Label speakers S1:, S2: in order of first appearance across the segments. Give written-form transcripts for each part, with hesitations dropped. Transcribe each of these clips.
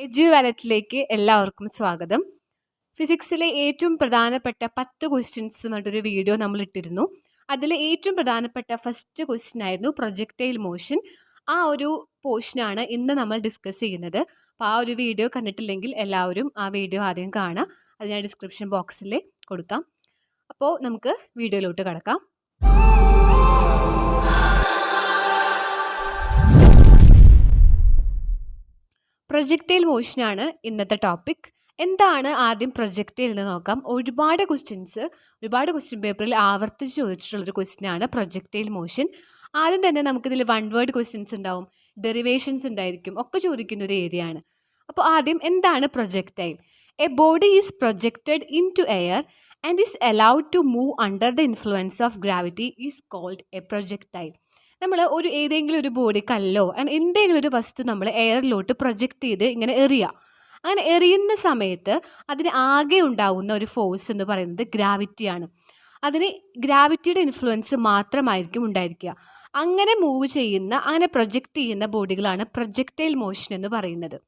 S1: Edu വാലറ്റിലേക്ക് എല്ലാവർക്കും സ്വാഗതം. ഫിസിക്സിലെ ഏറ്റവും പ്രധാനപ്പെട്ട 10 ക്വസ്റ്റ്യൻസുമായിട്ടൊരു വീഡിയോ നമ്മൾ ഇട്ടിരുന്നു. അതിൽ ഏറ്റവും പ്രധാനപ്പെട്ട ഫസ്റ്റ് ക്വസ്റ്റ്യൻ ആയിരുന്നു പ്രൊജക്ടൈൽ മോഷൻ. ആ ഒരു പോർഷനാണ് ഇന്ന് നമ്മൾ ഡിസ്കസ് ചെയ്യുന്നത്. അപ്പോൾ ആ ഒരു വീഡിയോ കണ്ടിട്ടില്ലെങ്കിൽ എല്ലാവരും ആ വീഡിയോ ആദ്യം കാണാം. അത് ഞാൻ ഡിസ്ക്രിപ്ഷൻ ബോക്സിൽ കൊടുക്കാം. അപ്പോൾ നമുക്ക് വീഡിയോയിലോട്ട് കടക്കാം. പ്രൊജക്ടൈൽ മോഷനാണ് ഇന്നത്തെ ടോപ്പിക്. എന്താണ് ആദ്യം പ്രൊജക്ടൈൽ എന്ന് നോക്കാം. ഒരുപാട് ക്വസ്റ്റ്യൻ പേപ്പറിൽ ആവർത്തിച്ച് ചോദിച്ചിട്ടുള്ളൊരു ക്വസ്റ്റ്യൻ ആണ് പ്രൊജക്ടൈൽ മോഷൻ. ആദ്യം തന്നെ നമുക്കിതിൽ 1 വേർഡ് ക്വസ്റ്റ്യൻസ് ഉണ്ടാവും, ഡെറിവേഷൻസ് ഉണ്ടായിരിക്കും, ഒക്കെ ചോദിക്കുന്ന ഒരു ഏരിയ ആണ്. അപ്പോൾ ആദ്യം എന്താണ് projectile? A body is projected into air and is allowed to move under the influence of gravity is called a projectile. നമ്മൾ ഏതെങ്കിലും ഒരു ബോഡി, കല്ലോ എന്തെങ്കിലും ഒരു വസ്തു നമ്മൾ എയറിലോട്ട് പ്രൊജക്റ്റ് ചെയ്ത് ഇങ്ങനെ എറിയുക. അങ്ങനെ എറിയുന്ന സമയത്ത് അതിന് ആകെ ഉണ്ടാവുന്ന ഒരു ഫോഴ്സ് എന്ന് പറയുന്നത് ഗ്രാവിറ്റിയാണ്. അതിന് ഗ്രാവിറ്റിയുടെ ഇൻഫ്ലുവൻസ് മാത്രമായിരിക്കും ഉണ്ടായിരിക്കുക. അങ്ങനെ മൂവ് ചെയ്യുന്ന, അങ്ങനെ പ്രൊജക്റ്റ് ചെയ്യുന്ന ബോഡികളാണ് പ്രൊജക്ടൈൽ മോഷൻ എന്ന് പറയുന്നത്.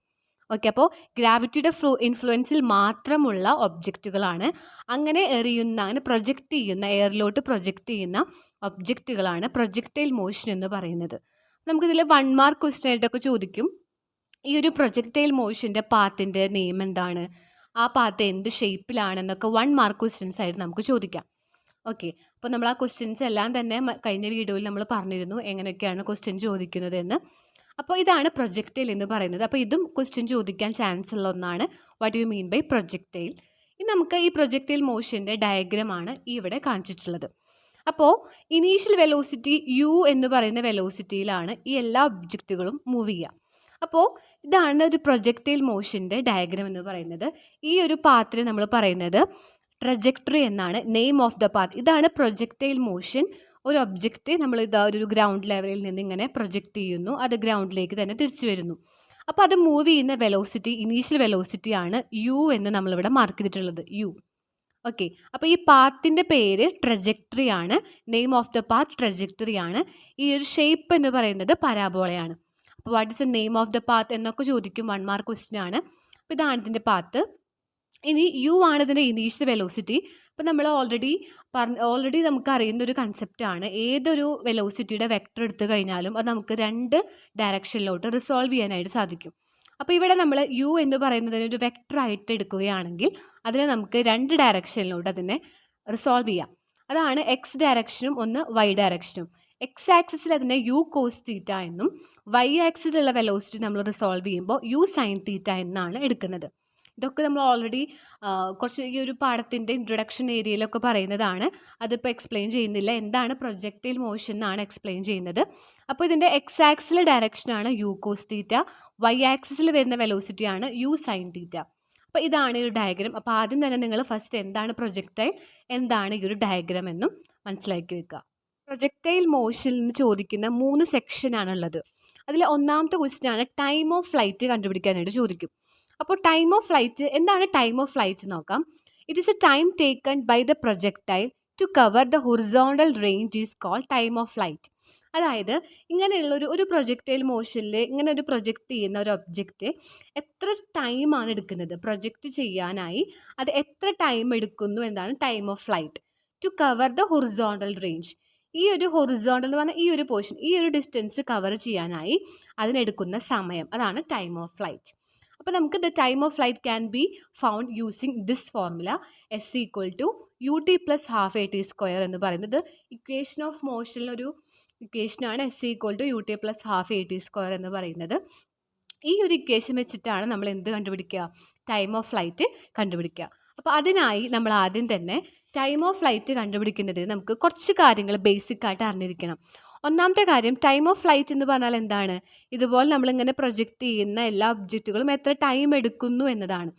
S1: ഓക്കെ, അപ്പോൾ ഗ്രാവിറ്റിയുടെ ഇൻഫ്ലുവൻസിൽ മാത്രമുള്ള ഒബ്ജക്റ്റുകളാണ് അങ്ങനെ എറിയുന്ന, അങ്ങനെ പ്രൊജക്റ്റ് ചെയ്യുന്ന, എയറിലോട്ട് പ്രൊജക്റ്റ് ചെയ്യുന്ന ഒബ്ജക്റ്റുകളാണ് പ്രൊജക്ടൈൽ മോഷൻ എന്ന് പറയുന്നത്. നമുക്കിതിൽ 1 മാർക്ക് ക്വസ്റ്റ്യൻ ആയിട്ടൊക്കെ ചോദിക്കും, ഈ ഒരു പ്രൊജക്ടൈൽ മോഷൻ്റെ പാത്തിൻ്റെ നെയിം എന്താണ്, ആ പാത്ത് എന്ത് ഷേപ്പിലാണെന്നൊക്കെ 1 മാർക്ക് ക്വസ്റ്റ്യൻസ് ആയിട്ട് നമുക്ക് ചോദിക്കാം. ഓക്കെ, അപ്പോൾ നമ്മൾ ആ ക്വസ്റ്റ്യൻസ് എല്ലാം തന്നെ കഴിഞ്ഞ വീഡിയോയിൽ നമ്മൾ പറഞ്ഞിരുന്നു എങ്ങനെയൊക്കെയാണ് ക്വസ്റ്റ്യൻ ചോദിക്കുന്നത് എന്ന്. അപ്പോൾ ഇതാണ് പ്രൊജക്ടൈൽ എന്ന് പറയുന്നത്. അപ്പോൾ ഇതും ക്വസ്റ്റ്യൻ ചോദിക്കാൻ ചാൻസ് ഉള്ള ഒന്നാണ്. What you mean by projectile? ഇനി നമുക്ക് ഈ പ്രൊജക്ടൈൽ മോഷൻ്റെ ഡയഗ്രമാണ് ഇവിടെ കാണിച്ചിട്ടുള്ളത്. അപ്പോൾ ഇനീഷ്യൽ വെലോസിറ്റി യു എന്ന് പറയുന്ന വെലോസിറ്റിയിലാണ് ഈ എല്ലാ ഒബ്ജക്റ്റുകളും മൂവ് ചെയ്യുക. അപ്പോൾ ഇതാണ് ഒരു പ്രൊജക്ടൈൽ മോഷൻ്റെ ഡയഗ്രം എന്ന് പറയുന്നത്. ഈ ഒരു പാത്തിന് നമ്മൾ പറയുന്നത് ട്രജക്ടറി എന്നാണ്, നെയിം ഓഫ് ദ പാത്ത്. ഇതാണ് പ്രൊജക്ടൈൽ മോഷൻ. ഒരു ഒബ്ജക്റ്റ് നമ്മൾ ഇതാ ഒരു ഗ്രൗണ്ട് ലെവലിൽ നിന്ന് ഇങ്ങനെ പ്രൊജക്റ്റ് ചെയ്യുന്നു, അത് ഗ്രൗണ്ടിലേക്ക് തന്നെ തിരിച്ചു വരുന്നു. അപ്പോൾ അത് മൂവ് ചെയ്യുന്ന വെലോസിറ്റി, ഇനീഷ്യൽ വെലോസിറ്റി ആണ് യു എന്ന് നമ്മളിവിടെ മാർക്ക് ചെയ്തിട്ടുള്ളത്, യു. ഓക്കെ, അപ്പോൾ ഈ പാത്തിൻ്റെ പേര് ട്രജക്ടറി ആണ്, name of the path trajectory ആണ്. ഈ ഒരു ഷേപ്പ് എന്ന് പറയുന്നത് പരാബോളയാണ്. അപ്പോൾ what is the name of the path എന്നൊക്കെ ചോദിക്കും, 1 മാർക്ക് ക്വസ്റ്റ്യൻ ആണ്. അപ്പോൾ ഇതാണ് ഇതിൻ്റെ പാത്ത്. ഇനി യു ആണ് ഇതിൻ്റെ ഇനീഷ്യൽ വെലോസിറ്റി. അപ്പോൾ നമ്മൾ ഓൾറെഡി നമുക്ക് അറിയുന്ന ഒരു കൺസെപ്റ്റാണ്, ഏതൊരു വെലോസിറ്റിയുടെ വെക്ടർ എടുത്തു കഴിഞ്ഞാലും അത് നമുക്ക് 2 ഡയറക്ഷനിലോട്ട് റിസോൾവ് ചെയ്യാനായിട്ട് സാധിക്കും. അപ്പോൾ ഇവിടെ നമ്മൾ യു എന്ന് പറയുന്നതിന് ഒരു വെക്ടറായിട്ട് എടുക്കുകയാണെങ്കിൽ അതിനെ നമുക്ക് 2 ഡയറക്ഷനിലോട്ട് അതിനെ റിസോൾവ് ചെയ്യാം. അതാണ് എക്സ് ഡയറക്ഷനും ഒന്ന് വൈ ഡയറക്ഷനും. എക്സ് ആക്സിസിൽ അതിനെ യു കോസ് തീറ്റ എന്നും വൈ ആക്സിസിലുള്ള വെലോസിറ്റി നമ്മൾ റിസോൾവ് ചെയ്യുമ്പോൾ യു സൈൻ തീറ്റ എന്നാണ് എടുക്കുന്നത്. ഇതൊക്കെ നമ്മൾ ഓൾറെഡി കുറച്ച് ഈ ഒരു പാഠത്തിൻ്റെ ഇൻട്രൊഡക്ഷൻ ഏരിയയിലൊക്കെ പറയുന്നതാണ്. അതിപ്പോൾ എക്സ്പ്ലെയിൻ ചെയ്യുന്നില്ല. എന്താണ് പ്രൊജക്ടൈൽ മോഷൻ എന്നാണ് എക്സ്പ്ലെയിൻ ചെയ്യുന്നത്. അപ്പോൾ ഇതിൻ്റെ എക്സ് ആക്സിലെ ഡയറക്ഷനാണ് യു കോസ് തീറ്റ, വൈ ആക്സിസിൽ വരുന്ന വെലോസിറ്റിയാണ് യു സൈൻ തീറ്റ. അപ്പോൾ ഇതാണ് ഈ ഒരു ഡയഗ്രം. അപ്പോൾ ആദ്യം തന്നെ നിങ്ങൾ ഫസ്റ്റ് എന്താണ് പ്രൊജക്ടൈൽ, എന്താണ് ഈ ഒരു ഡയഗ്രം എന്നും മനസ്സിലാക്കി വെക്കുക. പ്രൊജക്ടൈൽ മോഷനിൽ നിന്ന് ചോദിക്കുന്ന 3 സെക്ഷനാണുള്ളത്. അതിൽ ഒന്നാമത്തെ ക്വസ്റ്റ്യൻ ആണ് ടൈം ഓഫ് ഫ്ലൈറ്റ് കണ്ടുപിടിക്കാനായിട്ട് ചോദിക്കും. അപ്പോൾ ടൈം ഓഫ് ഫ്ലൈറ്റ്, എന്താണ് ടൈം ഓഫ് ഫ്ലൈറ്റ് നോക്കാം. It is a time taken by the projectile to cover the horizontal range is called time of flight. അതായത് ഇങ്ങനെയുള്ള ഒരു പ്രൊജക്ടൈൽ മോഷനിൽ ഇങ്ങനെ ഒരു പ്രൊജക്റ്റ് ചെയ്യുന്ന ഒരു ഒബ്ജക്റ്റ് എത്ര ടൈമാണ് എടുക്കുന്നത് പ്രൊജക്റ്റ് ചെയ്യാനായി, അത് എത്ര ടൈം എടുക്കുന്നു എന്നാണ് time of flight. To cover the horizontal range, ഈ ഒരു ഹൊറിസോണ്ടൽ എന്ന് പറഞ്ഞാൽ ഈ ഒരു പോർഷൻ, ഈ ഒരു ഡിസ്റ്റൻസ് കവർ ചെയ്യാനായി അതിനെടുക്കുന്ന സമയം, അതാണ് ടൈം ഓഫ് ഫ്ലൈറ്റ്. അപ്പോൾ നമുക്ക് the time of flight can be found using this formula, S equal to U T plus half A T square എന്ന് പറയുന്നത് ഇക്വേഷൻ ഓഫ് മോഷനിലൊരു ഇക്വേഷനാണ്. S equal to U T plus half A T square എന്ന് പറയുന്നത്. ഈ ഒരു equation വെച്ചിട്ടാണ് നമ്മൾ എന്ത് കണ്ടുപിടിക്കുക, ടൈം ഓഫ് ഫ്ലൈറ്റ് കണ്ടുപിടിക്കുക. അപ്പോൾ അതിനായി നമ്മൾ ആദ്യം തന്നെ ടൈം ഓഫ് ഫ്ലൈറ്റ് കണ്ടുപിടിക്കുന്നതിന് നമുക്ക് കുറച്ച് കാര്യങ്ങൾ ബേസിക് ആയിട്ട് അറിഞ്ഞിരിക്കണം. ഒന്നാമത്തെ കാര്യം, ടൈം ഓഫ് ഫ്ലൈറ്റ് എന്ന് പറഞ്ഞാൽ എന്താണ്, ഇതുപോലെ നമ്മളിങ്ങനെ പ്രൊജക്റ്റ് ചെയ്യുന്ന എല്ലാ ഒബ്ജക്റ്റുകളും എത്ര ടൈം എടുക്കുന്നു എന്നതാണ്.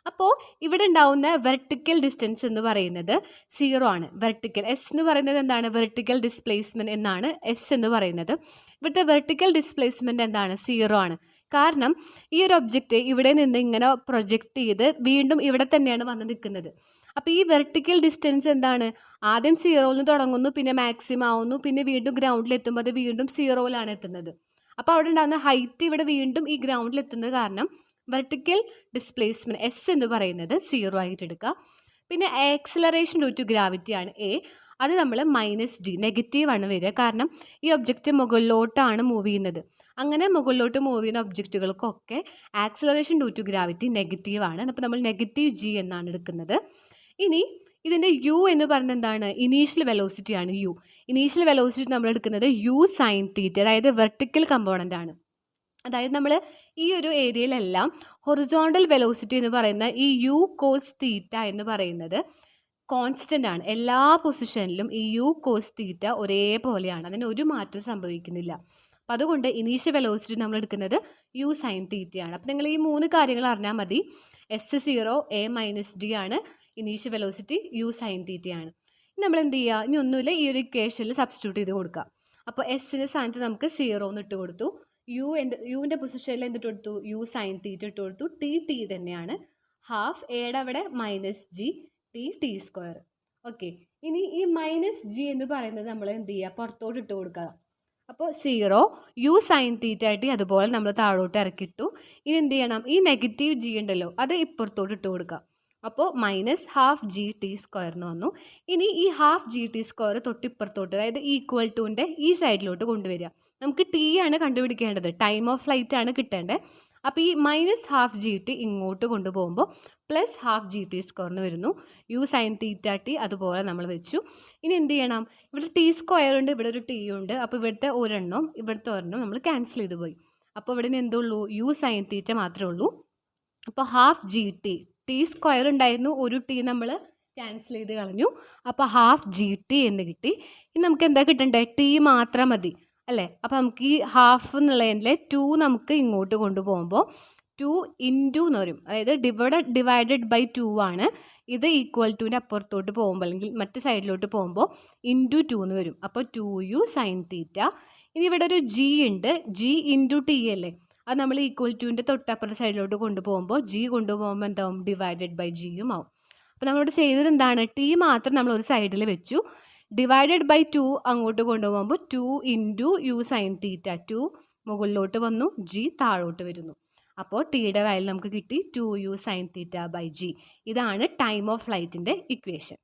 S1: അപ്പോൾ ഇവിടെ ഉണ്ടാവുന്ന വെർട്ടിക്കൽ ഡിസ്റ്റൻസ് എന്ന് പറയുന്നത് 0 ആണ്. വെർട്ടിക്കൽ എസ് എന്ന് പറയുന്നത് എന്താണ്, വെർട്ടിക്കൽ ഡിസ്പ്ലേസ്മെൻറ്റ് എന്നാണ് എസ് എന്ന് പറയുന്നത്. ഇവിടുത്തെ വെർട്ടിക്കൽ ഡിസ്പ്ലേസ്മെൻറ്റ് എന്താണ്, 0 ആണ്. കാരണം ഈ ഒരു ഒബ്ജക്റ്റ് ഇവിടെ നിന്ന് ഇങ്ങനെ പ്രൊജക്റ്റ് ചെയ്ത് വീണ്ടും ഇവിടെ തന്നെയാണ് വന്ന് നിൽക്കുന്നത്. അപ്പോൾ ഈ വെർട്ടിക്കൽ ഡിസ്റ്റൻസ് എന്താണ്, ആദ്യം 0-ൽ തുടങ്ങുന്നു, പിന്നെ മാക്സിമം ആവുന്നു, പിന്നെ വീണ്ടും ഗ്രൗണ്ടിലെത്തുമ്പോൾ അത് വീണ്ടും 0-ലാണ് എത്തുന്നത്. അപ്പോൾ അവിടെ ഉണ്ടാകുന്ന ഹൈറ്റ് ഇവിടെ വീണ്ടും ഈ ഗ്രൗണ്ടിൽ എത്തുന്നത് കാരണം വെർട്ടിക്കൽ ഡിസ്പ്ലേസ്മെൻറ്റ് എസ് എന്ന് പറയുന്നത് 0 ആയിട്ട് എടുക്കുക. പിന്നെ ആക്സിലറേഷൻ ഡ്യൂ ടു ഗ്രാവിറ്റി ആണ് എ, അത് നമ്മൾ -d നെഗറ്റീവ് ആണ് വരിക. കാരണം ഈ ഒബ്ജക്റ്റ് മുകളിലോട്ടാണ് മൂവ് ചെയ്യുന്നത്. അങ്ങനെ മുകളിലോട്ട് മൂവ് ചെയ്യുന്ന ഒബ്ജക്റ്റുകൾക്കൊക്കെ acceleration due to gravity negative ആണ്. അപ്പോൾ നമ്മൾ -g എന്നാണ് എടുക്കുന്നത്. ഇനി ഇതിൻ്റെ u എന്ന് പറയുന്നത് എന്താണ്? ഇനീഷ്യൽ വെലോസിറ്റി ആണ് u. ഇനീഷ്യൽ വെലോസിറ്റി നമ്മൾ എടുക്കുന്നത് u sin θ, അതായത് വെർട്ടിക്കൽ കമ്പോണൻ്റ് ആണ്. അതായത് നമ്മൾ ഈ ഒരു ഏരിയയിലെല്ലാം ഹൊറിസോണ്ടൽ വെലോസിറ്റി എന്ന് പറയുന്ന ഈ u cos θ എന്ന് പറയുന്നത് കോൺസ്റ്റൻ്റ് ആണ്. എല്ലാ പൊസിഷനിലും ഈ u cos θ ഒരേപോലെയാണ്, അതിന് ഒരു മാറ്റവും സംഭവിക്കുന്നില്ല. അപ്പം അതുകൊണ്ട് ഇനീഷ്യൽ വെലോസിറ്റി നമ്മൾ എടുക്കുന്നത് u sin θ ആണ്. അപ്പം നിങ്ങൾ ഈ 3 കാര്യങ്ങൾ അറിഞ്ഞാൽ മതി. S0 a - d ആണ്, ഇനീഷ്യൽ വെലോസിറ്റി u sin θ ആണ്. നമ്മൾ എന്ത് ചെയ്യുക? ഇനി ഒന്നുമില്ല, ഈ ഒരു ഇക്വേഷനിൽ സബ്സ്റ്റിറ്റ്യൂട്ട് ചെയ്ത് കൊടുക്കുക. അപ്പോൾ എസിൻ്റെ സ്ഥാനത്ത് നമുക്ക് 0 എന്ന് ഇട്ട് കൊടുത്തു. യുവിൻ്റെ പൊസിഷനിൽ എന്തിട്ട് കൊടുത്തു? u sin θ ഇട്ട് കൊടുത്തു. ടി തന്നെയാണ്. ഹാഫ് എയുടെ അവിടെ -g t². ഓക്കെ, ഇനി ഈ -g എന്ന് പറയുന്നത് നമ്മൾ എന്ത് ചെയ്യുക? പുറത്തോട്ട് ഇട്ട് കൊടുക്കുക. അപ്പോൾ 0 u sin θ അതുപോലെ നമ്മൾ താഴോട്ട് ഇറക്കിയിട്ടു. ഇനി എന്ത് ചെയ്യണം? ഈ നെഗറ്റീവ് g ഉണ്ടല്ലോ, അത് ഇപ്പുറത്തോട്ട് ഇട്ട് കൊടുക്കുക. അപ്പോൾ -12g t² എന്ന് വന്നു. ഇനി ഈ ½ തൊട്ടിപ്പുറത്തോട്ട്, അതായത് ഈക്വൽ ടുൻ്റെ ഈ സൈഡിലോട്ട് കൊണ്ടുവരിക. നമുക്ക് ടി ആണ് കണ്ടുപിടിക്കേണ്ടത്, ടൈം ഓഫ് ഫ്ലൈറ്റ് ആണ് കിട്ടേണ്ടത്. അപ്പോൾ ഈ -12g ഇങ്ങോട്ട് കൊണ്ടുപോകുമ്പോൾ +12g t² എന്ന് വരുന്നു. u sin θ അതുപോലെ നമ്മൾ വെച്ചു. ഇനി എന്ത് ചെയ്യണം? ഇവിടെ t² ഉണ്ട്, ഇവിടെ ഒരു ടി ഉണ്ട്. അപ്പോൾ ഇവിടുത്തെ ഒരെണ്ണം ഇവിടുത്തെ ഒരെണ്ണം നമ്മൾ ക്യാൻസൽ ചെയ്ത് പോയി. അപ്പോൾ ഇവിടെ എന്തുള്ളൂ? u sin θ മാത്രമേ ഉള്ളൂ. അപ്പോൾ ½ t² ഉണ്ടായിരുന്നു, ഒരു ടി നമ്മൾ ക്യാൻസൽ ചെയ്ത് കളഞ്ഞു. അപ്പോൾ ½ എന്ന് കിട്ടി. ഇനി നമുക്ക് എന്താ കിട്ടേണ്ടത്? ടി മാത്രം മതി അല്ലേ? അപ്പോൾ നമുക്ക് ഈ ഹാഫ് എന്നുള്ളതിൻ്റെ 2 നമുക്ക് ഇങ്ങോട്ട് കൊണ്ടുപോകുമ്പോൾ 2 ഇൻറ്റു എന്ന് വരും. അതായത് ഡിവൈഡഡ് ബൈ 2 ആണ്. ഇത് ഈക്വൽ ടുവിൻ്റെ അപ്പുറത്തോട്ട് പോകുമ്പോൾ, അല്ലെങ്കിൽ മറ്റ് സൈഡിലോട്ട് പോകുമ്പോൾ ഇൻറ്റു 2 എന്ന് വരും. അപ്പോൾ 2u sin θ. ഇനി ഇവിടെ ഒരു g ഉണ്ട്, g ഇൻറ്റു ടി അല്ലേ? അത് നമ്മൾ ഈക്വൽ ടുവിൻ്റെ തൊട്ടപ്പുറത്തെ സൈഡിലോട്ട് കൊണ്ടുപോകുമ്പോൾ g കൊണ്ടുപോകുമ്പോൾ എന്താവും? ഡിവൈഡഡ് ബൈ ജിയും ആവും. അപ്പോൾ നമ്മളിവിടെ ചെയ്തത് എന്താണ്? ടി മാത്രം നമ്മൾ ഒരു സൈഡിൽ വെച്ചു. ഡിവൈഡഡ് ബൈ 2 അങ്ങോട്ട് കൊണ്ടുപോകുമ്പോൾ 2 ഇൻറ്റു u sin θ, 2 മുകളിലോട്ട് വന്നു, g താഴോട്ട് വരുന്നു. അപ്പോൾ ടിയുടെ വാല്യൂ നമുക്ക് കിട്ടി 2u sin θ/g. ഇതാണ് ടൈം ഓഫ് ഫ്ലൈറ്റിൻ്റെ ഇക്വേഷൻ.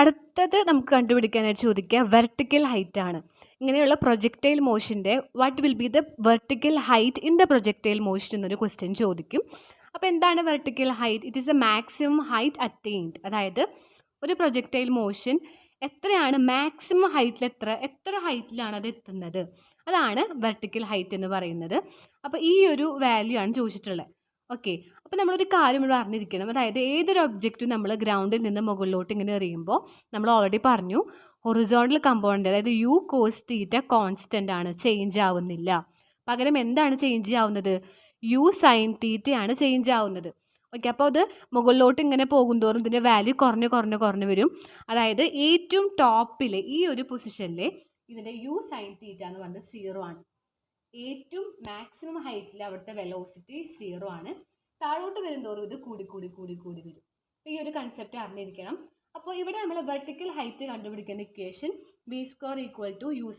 S1: അടുത്തത് നമുക്ക് കണ്ടുപിടിക്കാനായിട്ട് ചോദിക്കുക വെർട്ടിക്കൽ ഹൈറ്റ് ആണ്. ഇങ്ങനെയുള്ള പ്രൊജക്റ്റൈൽ മോഷൻ്റെ what will be the vertical height in the projectile motion എന്നൊരു ക്വസ്റ്റ്യൻ ചോദിക്കും. അപ്പോൾ എന്താണ് vertical height? It is a maximum height attained. അതായത് ഒരു പ്രൊജക്റ്റൈൽ മോഷൻ എത്രയാണ് മാക്സിമം ഹൈറ്റിൽ, എത്ര ഹൈറ്റിലാണ് അത് എത്തുന്നത്, അതാണ് വെർട്ടിക്കൽ ഹൈറ്റ് എന്ന് പറയുന്നത്. അപ്പോൾ ഈ ഒരു വാല്യൂ ആണ് ചോദിച്ചിട്ടുള്ളത്. ഓക്കെ, അപ്പോൾ നമ്മളൊരു കാര്യം ഇവിടെ അറിഞ്ഞിരിക്കണം. അതായത് ഏതൊരു ഒബ്ജക്റ്റും നമ്മൾ ഗ്രൗണ്ടിൽ നിന്ന് മുകളിലോട്ട് ഇങ്ങനെ എറിയുമ്പോൾ നമ്മൾ ഓൾറെഡി പറഞ്ഞു ഹൊറിസോണ്ടൽ കമ്പോണൻ്റ്, അതായത് u cos θ കോൺസ്റ്റൻ്റ് ആണ്, ചേഞ്ച് ആവുന്നില്ല. പകരം എന്താണ് ചേഞ്ച് ആവുന്നത്? u sin θ ആണ് ചേഞ്ച് ആവുന്നത്. ഓക്കെ, അപ്പോൾ അത് മുകളിലോട്ട് ഇങ്ങനെ പോകുന്തോറും ഇതിൻ്റെ വാല്യൂ കുറഞ്ഞ് വരും. അതായത് ഏറ്റവും ടോപ്പിൽ ഈ ഒരു പൊസിഷനിൽ ഇതിൻ്റെ u sin θ എന്ന് പറയുന്നത് 0 ആണ്. ഏറ്റവും മാക്സിമം ഹൈറ്റിൽ അവിടുത്തെ വെലോസിറ്റി 0 ആണ്. താഴോട്ട് വരുന്തോറും ഇത് കൂടി വരും. അപ്പോൾ ഈ ഒരു കൺസെപ്റ്റ് അറിഞ്ഞിരിക്കണം. അപ്പോൾ ഇവിടെ നമ്മൾ വെർട്ടിക്കൽ ഹൈറ്റ് കണ്ടുപിടിക്കുന്ന ഇക്വേഷൻ v² = u²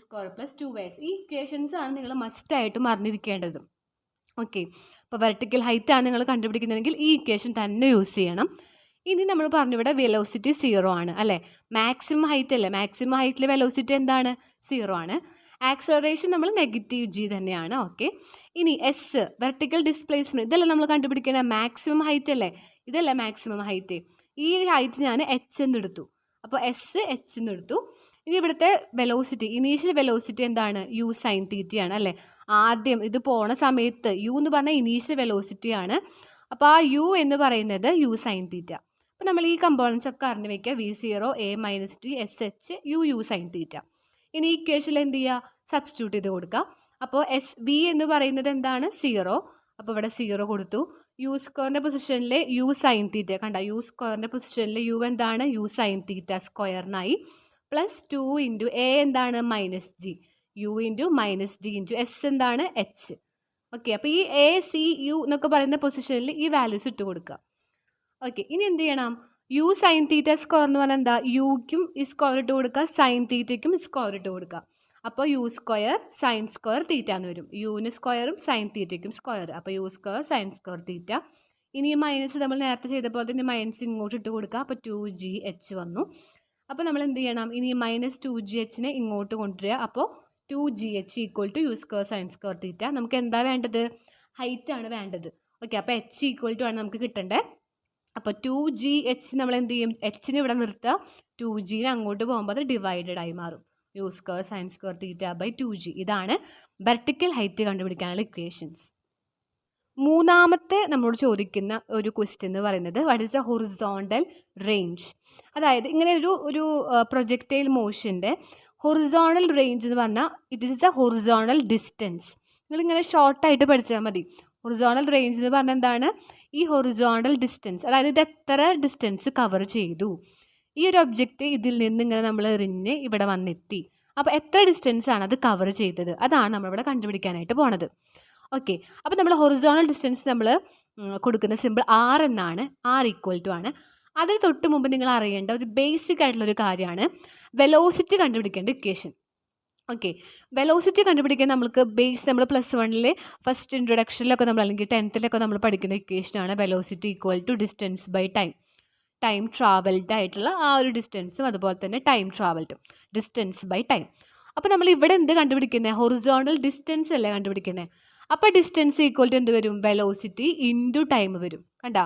S1: + 2s. ഈ ഇക്വേഷൻസ് ആണ് നിങ്ങൾ മസ്റ്റായിട്ടും അറിഞ്ഞിരിക്കേണ്ടത്. ഓക്കെ, അപ്പോൾ വെർട്ടിക്കൽ ഹൈറ്റ് ആണ് നിങ്ങൾ കണ്ടുപിടിക്കുന്നതെങ്കിൽ ഈ ഇക്വേഷൻ തന്നെ യൂസ് ചെയ്യണം. ഇനി നമ്മൾ പറഞ്ഞു ഇവിടെ വെലോസിറ്റി 0 ആണ് അല്ലേ? മാക്സിമം ഹൈറ്റ് അല്ലേ? മാക്സിമം ഹൈറ്റിൽ വെലോസിറ്റി എന്താണ്? 0 ആണ്. ആക്സലറേഷൻ നമ്മൾ -g തന്നെയാണ്. ഓക്കെ, ഇനി എസ് വെർട്ടിക്കൽ ഡിസ്പ്ലേസ്മെൻറ്റ്, ഇതല്ല നമ്മൾ കണ്ടുപിടിക്കുന്ന മാക്സിമം ഹൈറ്റ് അല്ലേ? ഇതല്ല മാക്സിമം ഹൈറ്റ്. ഈ ഹൈറ്റ് ഞാൻ h എന്നെടുത്തു. അപ്പോൾ എസ് h എന്നെടുത്തു. ഇനി ഇവിടുത്തെ വെലോസിറ്റി, ഇനീഷ്യൽ വെലോസിറ്റി എന്താണ്? u sin θ ആണ് അല്ലേ? ആദ്യം ഇത് പോണ സമയത്ത് u എന്ന് പറഞ്ഞാൽ ഇനീഷ്യൽ വെലോസിറ്റി ആണ്. അപ്പോൾ ആ u എന്ന് പറയുന്നത് u sin θ. അപ്പോൾ നമ്മൾ ഈ കമ്പോണൻസ് ഒക്കെ അറിഞ്ഞു വയ്ക്കുക. v0 a - d sh u sin θ. ഇനി ഈ ഇക്വേഷനിൽ എന്ത് ചെയ്യുക? സബ്സ്റ്റിറ്റ്യൂട്ട് ചെയ്ത് കൊടുക്കുക. അപ്പോൾ v എന്ന് പറയുന്നത് എന്താണ്? 0. അപ്പോൾ ഇവിടെ 0 കൊടുത്തു. u² പൊസിഷനിൽ u sin θ കണ്ട, u² പൊസിഷനിൽ u എന്താണ്? u sin θ² +2 ഇൻറ്റു a എന്താണ്? -g, u into -d into s എന്താണ്? h. ഓക്കെ, അപ്പോൾ ഈ a c u എന്നൊക്കെ പറയുന്ന പൊസിഷനിൽ ഈ വാല്യൂസ് ഇട്ട് കൊടുക്കുക. ഓക്കെ, ഇനി എന്ത് ചെയ്യണം? u sin θ² എന്ന് പറഞ്ഞാൽ എന്താ? uക്കും ഈ സ്ക്വയർ ഇട്ട് കൊടുക്കുക, sin θയ്ക്കും സ്ക്വയർ ഇട്ട് കൊടുക്കുക. അപ്പോൾ U square sine square theta എന്ന് വരും. യുവിന് സ്ക്വയറും സൈൻ തീറ്റയ്ക്കും സ്ക്വയർ. അപ്പോൾ U square sine square theta. ഇനി ഈ മൈനസ് നമ്മൾ നേരത്തെ ചെയ്ത പോലെ തന്നെ മൈനസ് ഇങ്ങോട്ട് ഇട്ട് കൊടുക്കുക. അപ്പോൾ 2GH വന്നു. അപ്പോൾ നമ്മൾ എന്ത് ചെയ്യണം, ഇനി മൈനസ് 2GHനെ ഇങ്ങോട്ട് കൊണ്ടുവരിക. അപ്പോൾ 2GH equal to U square sine square theta. നമുക്ക് എന്താ വേണ്ടത്, ഹൈറ്റ് ആണ് വേണ്ടത്. ഓക്കെ, അപ്പോൾ H ഈക്വൽ ടു ആണ് നമുക്ക് കിട്ടേണ്ടത്. അപ്പോൾ 2GH നമ്മൾ എന്ത് ചെയ്യും, Hനെ ഇവിടെ നിർത്തുക, 2Gനെ അങ്ങോട്ട് പോകുമ്പോൾ അത് ഡിവൈഡഡ് ആയി മാറും. U square sine square theta by 2G. ഇതാണ് വെർട്ടിക്കൽ ഹൈറ്റ് കണ്ടുപിടിക്കാനുള്ള ഇക്വേഷൻസ്. മൂന്നാമത്തെ നമ്മളോട് ചോദിക്കുന്ന ഒരു ക്വസ്റ്റ്യൻ എന്ന് പറയുന്നത് what is A horizontal range. അതായത് ഇങ്ങനെ ഒരു പ്രൊജക്റ്റൈൽ മോഷൻ്റെ ഹൊറിസോണ്ടൽ റേഞ്ച് എന്ന് പറഞ്ഞാൽ it is A horizontal distance. നിങ്ങളിങ്ങനെ ഷോർട്ടായിട്ട് പഠിച്ചാൽ മതി. ഹൊറിസോണ്ടൽ റേഞ്ച് എന്ന് പറഞ്ഞാൽ എന്താണ്, ഈ ഹൊറിസോണ്ടൽ ഡിസ്റ്റൻസ്, അതായത് ഇത് എത്ര ഡിസ്റ്റൻസ് കവർ ചെയ്തു. ഈ ഒരു ഒബ്ജക്റ്റ് ഇതിൽ നിന്ന് ഇങ്ങനെ നമ്മൾ എറിഞ്ഞ് ഇവിടെ വന്നെത്തി. അപ്പോൾ എത്ര ഡിസ്റ്റൻസ് ആണ് അത് കവർ ചെയ്തത്, അതാണ് നമ്മളിവിടെ കണ്ടുപിടിക്കാനായിട്ട് പോണത്. ഓക്കെ, അപ്പോൾ നമ്മൾ ഹൊറിസോണ്ടൽ ഡിസ്റ്റൻസ് നമ്മൾ കൊടുക്കുന്ന സിമ്പിൾ R എന്നാണ്. R ഈക്വൽ ടു ആണ്. അതിന് തൊട്ട് മുമ്പ് നിങ്ങൾ അറിയേണ്ട ഒരു ബേസിക് ആയിട്ടുള്ളൊരു കാര്യമാണ് വെലോസിറ്റി കണ്ടുപിടിക്കേണ്ട ഇക്വേഷൻ. ഓക്കെ, വെലോസിറ്റി കണ്ടുപിടിക്കാൻ നമ്മൾ +1 ഫസ്റ്റ് ഇൻട്രൊഡക്ഷനിലൊക്കെ നമ്മൾ അല്ലെങ്കിൽ 10th നമ്മൾ പഠിക്കുന്ന ഇക്വേഷനാണ് velocity equal to distance by time travelled ആയിട്ടുള്ള ആ ഒരു ഡിസ്റ്റൻസും അതുപോലെ തന്നെ ടൈം ട്രാവൽഡും ഡിസ്റ്റൻസ് ബൈ ടൈം. അപ്പോൾ നമ്മൾ ഇവിടെ എന്ത് കണ്ടുപിടിക്കുന്നത്, ഹൊറിസോണ്ടൽ ഡിസ്റ്റൻസ് അല്ലേ കണ്ടുപിടിക്കുന്നത്. അപ്പോൾ ഡിസ്റ്റൻസ് ഈക്വൽ ടു എന്ത് വരും, വെലോസിറ്റി ഇൻറ്റു ടൈം വരും. കണ്ടോ,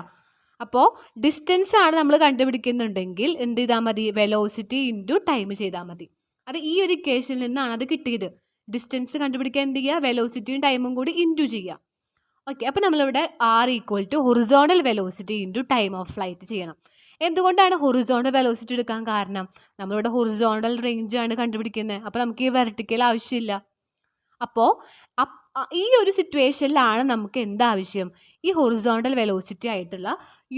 S1: അപ്പോൾ ഡിസ്റ്റൻസ് ആണ് നമ്മൾ കണ്ടുപിടിക്കുന്നുണ്ടെങ്കിൽ എന്ത് ചെയ്താൽ മതി, വെലോസിറ്റി ഇൻറ്റു ടൈം ചെയ്താൽ മതി. അത് ഈ ഒരു ഇക്വേഷനിൽ നിന്നാണ് അത് കിട്ടിയത്. ഡിസ്റ്റൻസ് കണ്ടുപിടിക്കാൻ എന്ത് ചെയ്യുക, വെലോസിറ്റിയും ടൈമും കൂടി ഇൻറ്റു ചെയ്യുക. ഓക്കെ, അപ്പോൾ നമ്മളിവിടെ R equal to horizontal velocity into time of flight ചെയ്യണം. എന്തുകൊണ്ടാണ് ഹൊറിസോണ്ടൽ വെലോസിറ്റി എടുക്കാൻ കാരണം, നമ്മളിവിടെ ഹൊറിസോണ്ടൽ റേഞ്ച് ആണ് കണ്ടുപിടിക്കുന്നത്. അപ്പോൾ നമുക്ക് ഈ വെർട്ടിക്കൽ ആവശ്യമില്ല. അപ്പോൾ ഈ ഒരു സിറ്റുവേഷനിലാണ് നമുക്ക് എന്താവശ്യം, ഈ ഹൊറിസോണ്ടൽ വെലോസിറ്റി ആയിട്ടുള്ള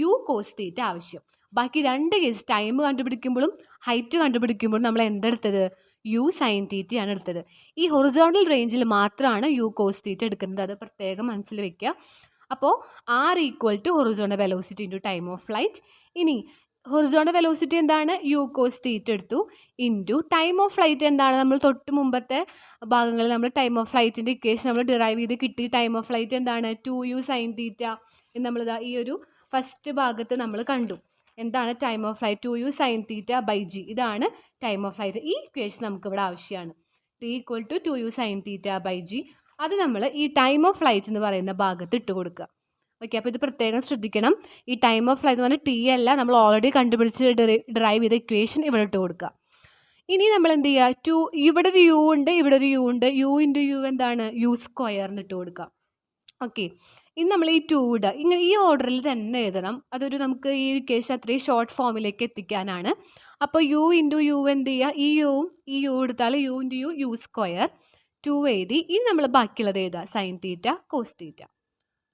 S1: യു കോസ് തീറ്റ ആവശ്യം. ബാക്കി രണ്ട് കേസ് ടൈം കണ്ടുപിടിക്കുമ്പോഴും ഹൈറ്റ് കണ്ടുപിടിക്കുമ്പോഴും നമ്മൾ എന്തെടുത്തത്, യു സൈൻ തീറ്റയാണ് എടുത്തത്. ഈ ഹൊറിസോണ്ടൽ റേഞ്ചിൽ മാത്രമാണ് യു കോസ് തീറ്റ എടുക്കുന്നത്. അത് പ്രത്യേകം മനസ്സിൽ വെക്കുക. അപ്പോൾ R equal to horizontal velocity into time of flight. ഇനി ഹൊറിസോണ്ടൽ വെലോസിറ്റി എന്താണ്, യു കോസ് തീറ്റ എടുത്തു, ഇൻറ്റു ടൈം ഓഫ് ഫ്ലൈറ്റ് എന്താണ്, നമ്മൾ തൊട്ട് മുമ്പത്തെ ഭാഗങ്ങളിൽ നമ്മൾ ടൈം ഓഫ് ഫ്ലൈറ്റിൻ്റെ ഇക്വേഷൻ നമ്മൾ ഡിറൈവ് ചെയ്ത് കിട്ടി. ടൈം ഓഫ് ഫ്ലൈറ്റ് എന്താണ്, 2U സൈൻ തീറ്റ. നമ്മളിതാ ഈ ഒരു ഫസ്റ്റ് ഭാഗത്ത് നമ്മൾ കണ്ടു. എന്താണ് time of flight, 2U sine theta by G. ഇതാണ് ടൈം ഓഫ് ഫ്ലൈറ്റ്. ഈ ഇക്വേഷൻ നമുക്കിവിടെ ആവശ്യമാണ്. T equal to 2U sine theta by G. അത് നമ്മൾ ഈ ടൈം ഓഫ് ഫ്ലൈറ്റ് എന്ന് പറയുന്ന ഭാഗത്ത് ഇട്ട് കൊടുക്കുക. ഓക്കെ, അപ്പോൾ ഇത് പ്രത്യേകം ശ്രദ്ധിക്കണം. ഈ ടൈം ഓഫ് ഫ്ലൈറ്റ് എന്ന് പറഞ്ഞാൽ T അല്ല, നമ്മൾ ഓൾറെഡി കണ്ടുപിടിച്ച് ഡെറൈവ് ചെയ്ത ഇക്വേഷൻ ഇവിടെ ഇട്ട് കൊടുക്കുക. ഇനി നമ്മൾ എന്ത് ചെയ്യുക, ഇവിടെ ഒരു U ഉണ്ട്, ഇവിടെ ഒരു U ഉണ്ട്. U ഇൻറ്റു U എന്താണ്, യു സ്ക്വയർ എന്നിട്ട് കൊടുക്കുക. ഓക്കെ, ഇനി നമ്മൾ ഈ 2 ഇടുക. ഇങ്ങനെ ഈ ഓർഡറിൽ തന്നെ എഴുതണം. അതൊരു നമുക്ക് ഈ ഇക്വേഷൻ അത്രയും ഷോർട്ട് ഫോമിലേക്ക് എത്തിക്കാനാണ്. അപ്പോൾ U ഇൻറ്റു U എന്ത് ചെയ്യുക, ഈ U എടുത്താൽ U ഇൻറ്റു യു സ്ക്വയർ 2 എഴുതി. ഇനി നമ്മൾ ബാക്കിയുള്ളത് എഴുതുക, സൈൻ തീറ്റ കോസ് തീറ്റ.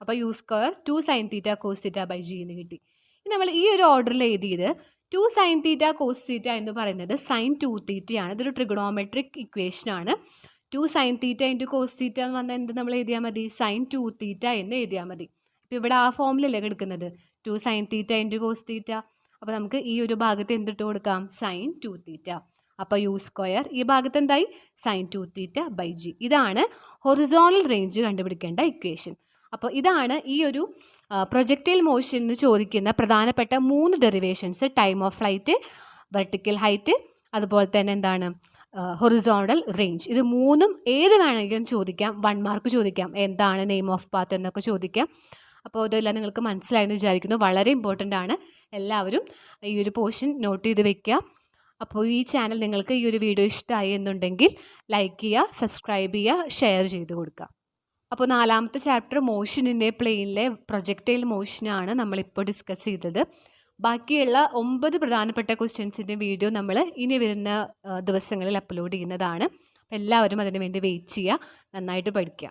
S1: അപ്പോൾ U square 2 sine theta cos theta by G എന്ന് കിട്ടി. ഇനി നമ്മൾ ഈ ഒരു ഓർഡറിൽ എഴുതിയത് 2 സൈൻ തീറ്റ കോസ് തീറ്റ എന്ന് പറയുന്നത് സൈൻ 2 തീറ്റയാണ്. ഇതൊരു ട്രിഗണോമെട്രിക് ഇക്വേഷനാണ്. 2 sine theta into cos theta എന്ന് പറഞ്ഞാൽ എന്ത് നമ്മൾ എഴുതിയാൽ മതി, സൈൻ 2 തീറ്റ എന്ന് എഴുതിയാൽ മതി. ഇപ്പോൾ ഇവിടെ ആ ഫോമിലല്ലേ എടുക്കുന്നത്, 2 sine theta into cos theta. അപ്പോൾ നമുക്ക് ഈ ഒരു ഭാഗത്ത് എന്തിട്ട് കൊടുക്കാം, സൈൻ 2 തീറ്റ. അപ്പോൾ യു സ്ക്വയർ ഈ ഭാഗത്ത് എന്തായി, സൈൻ 2 തീറ്റ ബൈ G. ഇതാണ് ഹൊറിസോണ്ടൽ റേഞ്ച് കണ്ടുപിടിക്കേണ്ട ഇക്വേഷൻ. അപ്പോൾ ഇതാണ് ഈ ഒരു പ്രൊജക്റ്റൈൽ മോഷൻ എന്ന് ചോദിക്കുന്ന പ്രധാനപ്പെട്ട 3 derivations. Time of flight, vertical height, അതുപോലെ തന്നെ എന്താണ് ഹൊറിസോണ്ടൽ റേഞ്ച്. ഇത് 3ഉം ഏത് വേണമെങ്കിലും ചോദിക്കാം. 1 മാർക്ക് ചോദിക്കാം, എന്താണ് നെയിം ഓഫ് പാത്ത് എന്നൊക്കെ ചോദിക്കാം. അപ്പോൾ ഇതെല്ലാം നിങ്ങൾക്ക് മനസ്സിലായെന്ന് വിചാരിക്കുന്നു. വളരെ ഇമ്പോർട്ടൻ്റ് ആണ്. എല്ലാവരും ഈ ഒരു പോർഷൻ നോട്ട് ചെയ്ത് വെക്കുക. അപ്പോൾ ഈ ചാനൽ നിങ്ങൾക്ക് ഈ ഒരു വീഡിയോ ഇഷ്ടമായി എന്നുണ്ടെങ്കിൽ ലൈക്ക് ചെയ്യുക, സബ്സ്ക്രൈബ് ചെയ്യുക, ഷെയർ ചെയ്ത് കൊടുക്കുക. അപ്പോൾ 4ാമത്തെ ചാപ്റ്റർ മോഷനിൻ്റെ പ്ലെയിനിലെ പ്രൊജക്റ്റൈൽ മോഷനാണ് നമ്മളിപ്പോൾ ഡിസ്കസ് ചെയ്തത്. ബാക്കിയുള്ള 9 പ്രധാനപ്പെട്ട ക്വസ്റ്റ്യൻസിൻ്റെ വീഡിയോ നമ്മൾ ഇനി വരുന്ന ദിവസങ്ങളിൽ അപ്ലോഡ് ചെയ്യുന്നതാണ്. അപ്പോൾ എല്ലാവരും അതിനു വേണ്ടി വെയിറ്റ് ചെയ്യുക, നന്നായിട്ട് പഠിക്കുക.